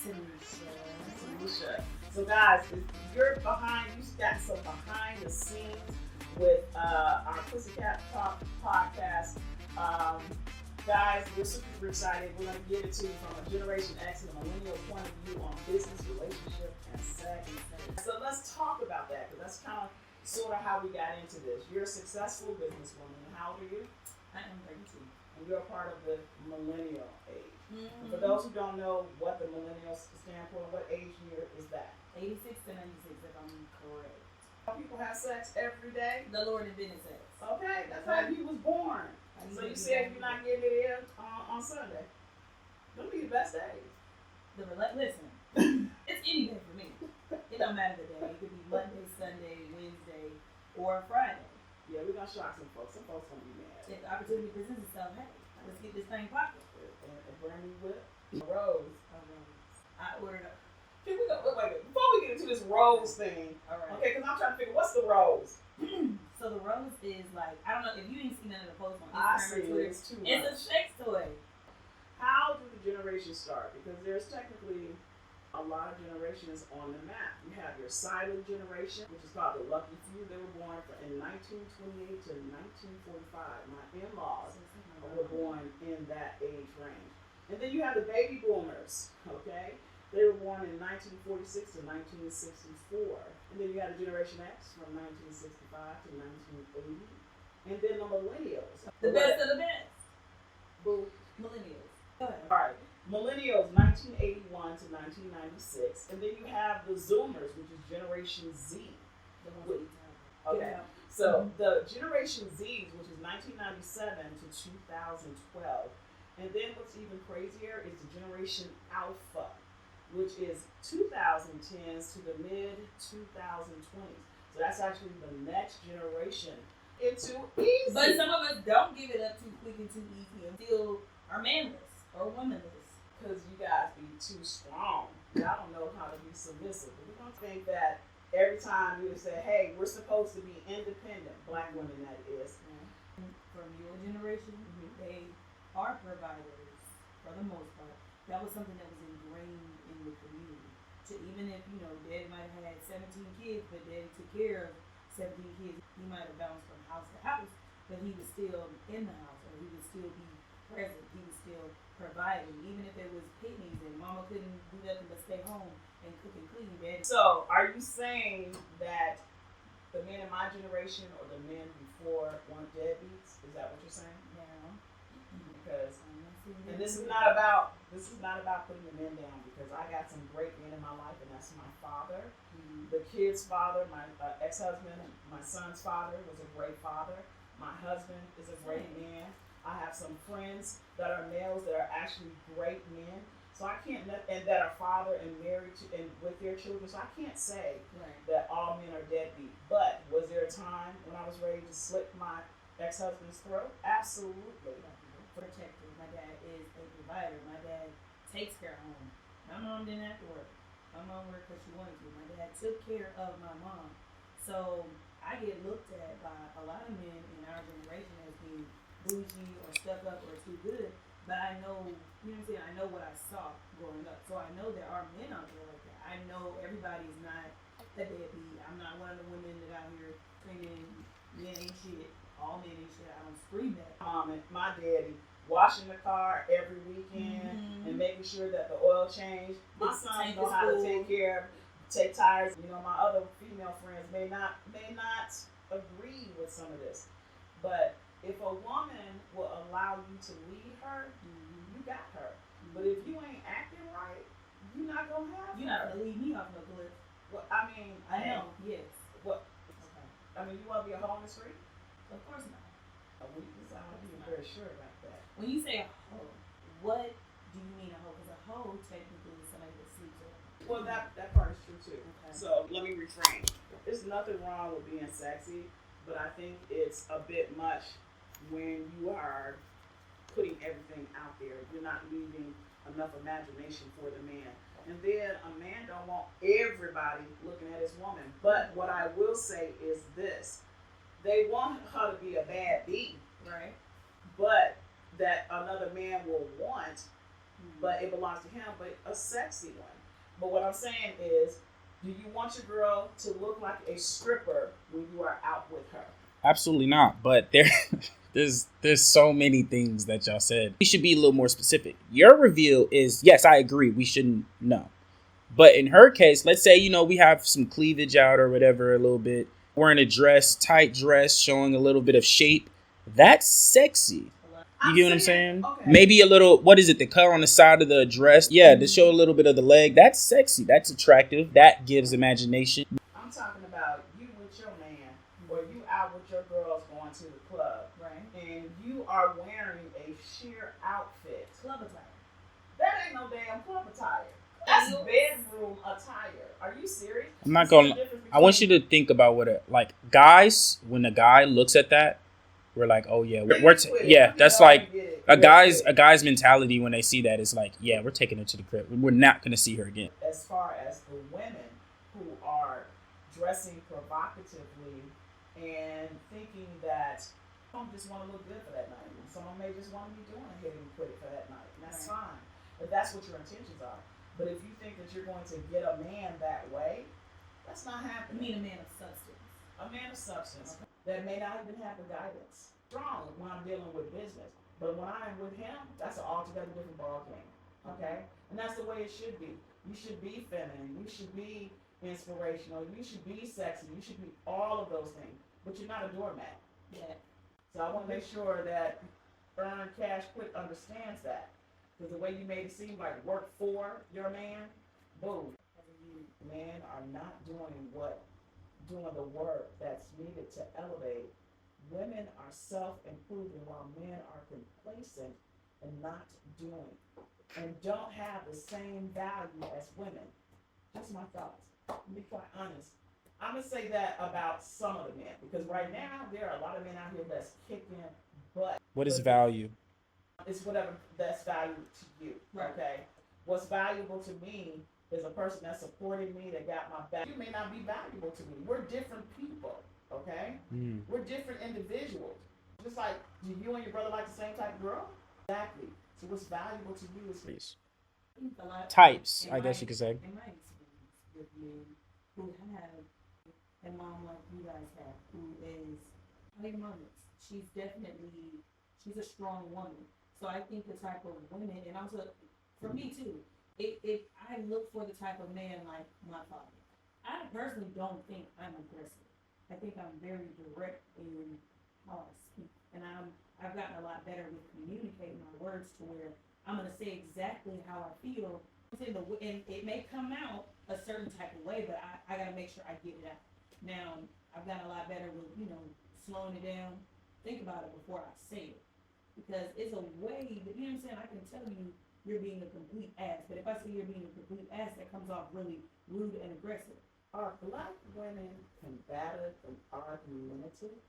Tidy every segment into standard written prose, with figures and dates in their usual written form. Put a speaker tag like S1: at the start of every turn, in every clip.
S1: Tanisha. So guys, if you're behind, you got some behind the scenes with our Pussycat Talk podcast. Guys, we're super excited. We're going to give it to you from a Generation X and a millennial point of view on business, relationship, and sex. So let's talk about that, because that's kind of sort of how we got into this. You're a successful businesswoman. How old are you?
S2: I am 32.
S1: And you're a part of the millennial age.
S2: Mm-hmm.
S1: For those who don't know what the millennials stand for, what age year is that?
S2: 86 to 96, if I'm correct.
S1: People have sex every day.
S2: The Lord invented sex.
S1: Okay, that's how he was born. So you said you're not getting it in on Sunday. Those be the best days.
S2: Listen, it's any day for me. It don't matter the day. It could be Monday, Sunday, Wednesday, or Friday.
S1: Yeah, we're gonna shock some folks. Some folks gonna be mad.
S2: If the opportunity presents itself, hey, let's get this thing popping.
S1: A brand new whip. Rose.
S2: I ordered a.
S1: Here we go. Wait. Before we get into this rose thing,
S2: All right.
S1: okay, because I'm trying to figure what's the rose.
S2: So the rose is like, I don't know if you didn't see none of the posts on
S1: I
S2: Instagram
S1: see
S2: or Twitter.
S1: it's too much.
S2: It's a sex toy.
S1: How do the generations start? Because there's technically a lot of generations on the map. You have your silent generation, which is called the lucky few. They were born in 1928 to 1945. My in-laws were born in that age range. And then you have the baby boomers, okay? They were born in 1946 to 1964. And then you had a Generation X from 1965 to 1980. And then the millennials.
S2: The best of the best.
S1: Boo.
S2: Millennials. Go ahead.
S1: All right. Millennials, 1981 to 1996. And then you have the Zoomers, which is Generation Z. Okay. So the Generation Z, which is 1997 to 2012. And then what's even crazier is the Generation Alpha, which is 2010s to the mid-2020s. So that's actually the next generation. It's too easy.
S2: But some of us don't give it up too quick and too easy and still are manless or womanless.
S1: Because you guys be too strong. Y'all don't know how to be submissive. But we don't think that every time you say, hey, we're supposed to be independent, black women that is.
S2: From your generation, they are providers for the most part. That was something that was ingrained in the community. To even if, daddy might have had 17 kids, but daddy took care of 17 kids, he might have bounced from house to house, but he was still in the house, or he would still be present, he was still providing, even if it was picnics and mama couldn't do nothing but stay home and cook and clean, daddy.
S1: So, are you saying that the men in my generation or the men before weren't deadbeats? Is that what you're saying?
S2: Now,
S1: Because, and this is not about putting the men down, because I got some great men in my life, and that's my father, the kid's father, my ex-husband, my son's father was a great father. My husband is a great man. I have some friends that are males that are actually great men. So I can't, and that are father and married to and with their children. So I can't say that all men are deadbeat. But was there a time when I was ready to slit my ex-husband's throat? Absolutely.
S2: Protector. My dad is a provider. My dad takes care of home. My mom didn't have to work. My mom worked because she wanted to. My dad took care of my mom. So I get looked at by a lot of men in our generation as being bougie or stuck up or too good. But I know, you know what I'm saying? I know what I saw growing up. So I know there are men out there like that. I know everybody's not a deadbeat. I'm not one of the women that out here screaming, men ain't shit. All men ain't shit. I don't scream that.
S1: Mom and my daddy washing the car every weekend and making sure that the oil changed. My sons know how to take tires. My other female friends may not agree with some of this, but if a woman will allow you to lead her, you got her. But if you ain't acting right, you're not gonna have
S2: You're not gonna lead me off no cliff.
S1: Well, I mean,
S2: I know. Yes.
S1: What?
S2: Okay.
S1: I mean, you want to be a hoe in the street?
S2: Of course not.
S1: We sound like you're very sure about that.
S2: When you say a hoe, what do you mean a hoe? Because a hoe technically is somebody that sleeps over.
S1: Well, that part is true too.
S2: Okay.
S1: So let me reframe. There's nothing wrong with being sexy, but I think it's a bit much when you are putting everything out there. You're not leaving enough imagination for the man. And then a man don't want everybody looking at his woman. But what I will say is this. They want her to be a bad bee.
S2: Right.
S1: But that another man will want but it belongs to him, but a sexy one. But what I'm saying is, do you want your girl to look like a stripper when you are out with her?
S3: Absolutely not. But there's so many things that y'all said. We should be a little more specific. Your reveal is, yes, I agree. We shouldn't know. But in her case, let's say, we have some cleavage out or whatever a little bit. Wearing a dress, tight dress, showing a little bit of shape. That's sexy. You get what I'm saying?
S1: Okay.
S3: Maybe a little, what is it, the color on the side of the dress? Yeah, to show a little bit of the leg. That's sexy. That's attractive. That gives imagination.
S1: I'm talking about you with your man, or you out with your girls going to the club,
S2: Right.
S1: and you are wearing a sheer outfit.
S2: Club attire.
S1: That ain't no damn club attire. That's bedroom attire. Are you serious?
S3: I'm not going to, I want you to think about what it, like, guys, when a guy looks at that, we're like, oh yeah, that's like a guy's mentality when they see that is like, yeah, we're taking her to the crib. We're not gonna see her again.
S1: As far as the women who are dressing provocatively and thinking that some just want to look good for that night, and someone may just want to be doing a hit and quit for that night, and that's fine. If that's what your intentions are. But if you think that you're going to get a man that way, that's not happening.
S2: You mean a man of substance?
S1: A man of substance. Okay. That may not even have the guidance. Strong when I'm dealing with business. But when I'm with him, that's an altogether different ball game. Okay? And that's the way it should be. You should be feminine. You should be inspirational. You should be sexy. You should be all of those things. But you're not a doormat.
S2: Yeah.
S1: So I want to make sure that Earn Cash Quick understands that. Because the way you made it seem like work for your man, boom. Men are not doing the work that's needed to elevate. Women are self-improving while men are complacent and not doing, and don't have the same value as women. Just my thoughts. To be quite honest, I'm gonna say that about some of the men, because right now there are a lot of men out here that's kicking butt.
S3: What is value?
S1: It's whatever that's valuable to you.
S2: Right.
S1: Okay. What's valuable to me is a person that supported me, that got my back. You may not be valuable to me. We're different people, okay? We're different individuals. Just like, do you and your brother like the same type of girl? Exactly. So what's valuable to you is
S3: types, I guess you could say.
S2: In my experience with men who have a mom like you guys have, who is having moments, she's a strong woman. So I think the type of women, and also for me too, if I look for the type of man like my father, I personally don't think I'm aggressive. I think I'm very direct in how I speak, and I've gotten a lot better with communicating my words to where I'm gonna say exactly how I feel, and it may come out a certain type of way, but I gotta make sure I get it out. Now I've gotten a lot better with slowing it down, think about it before I say it, because it's a way that, you know what I'm saying, I can tell you're being a complete ass. But if I say you're being a complete ass, that comes off really rude and aggressive.
S1: Are black women combative and argumentative?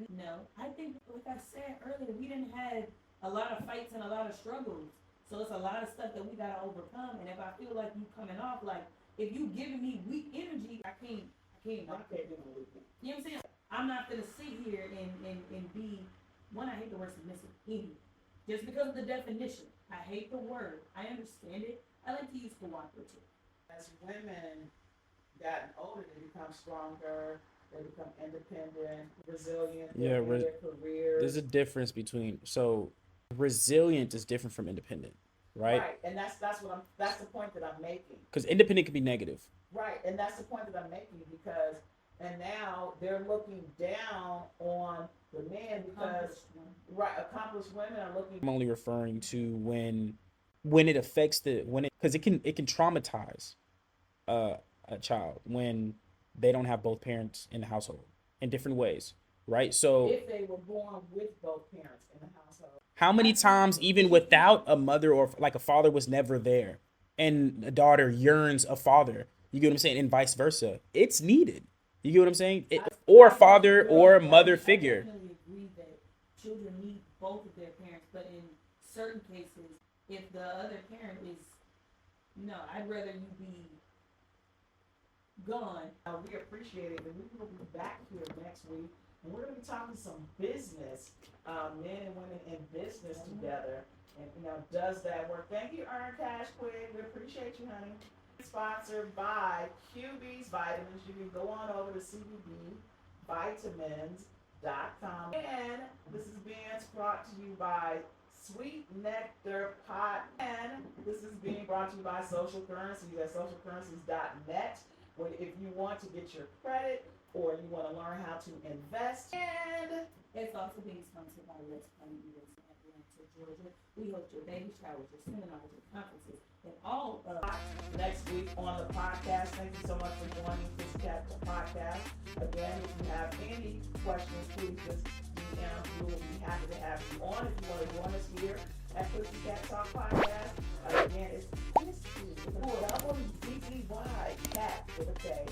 S2: No. I think, like I said earlier, we didn't have a lot of fights and a lot of struggles. So it's a lot of stuff that we gotta overcome. And if I feel like you coming off like, if you giving me weak energy, I can't
S1: do no weak.
S2: You know what I'm saying? I'm not gonna sit here and be, one, I hate the word submissive, just because of the definition. I hate the word. I understand it. I like to use cooperative.
S1: As women gotten older, they become stronger, they become independent, resilient,
S3: Yeah,
S1: their careers.
S3: There's a difference between, so resilient is different from independent, right?
S1: Right, and that's the point that I'm making.
S3: Because independent can be negative.
S1: Right, and that's the point that I'm making, because and now they're looking down on the men because accomplished women are looking.
S3: I'm only referring to when it affects because it can traumatize a child when they don't have both parents in the household in different ways, right? So
S1: if they were born with both parents in the household,
S3: how many times even without a mother or like a father was never there, and a daughter yearns a father, you get what I'm saying, and vice versa, it's needed. You get what I'm saying? Or father or mother figure.
S2: I definitely agree that children need both of their parents, but in certain cases, if the other parent is, no, I'd rather you be gone.
S1: We appreciate it, and we will be back here next week And we're going to be talking some business, men and women in business together. And, does that work? Thank you, Earn Cash Quick. We appreciate you, honey. Sponsored by QB's Vitamins. You can go on over to cbbvitamins.com. And this is being brought to you by Sweet Nectar Pot. And this is being brought to you by Social Currencies at socialcurrencies.net. If you want to get your credit or you want to learn how to invest. And
S2: it's also being sponsored by Let's Plan Events in Atlanta, Georgia. We host your baby showers, your seminars, your conferences, and all of
S1: next week on the podcast. Thank you so much for joining Pussycat Podcast. Again, if you have any questions, please just DM. We will be happy to have you on if you want to join us here at Pussycat Talk Podcast. Again, it's Pussy with a double DDY cat with a K.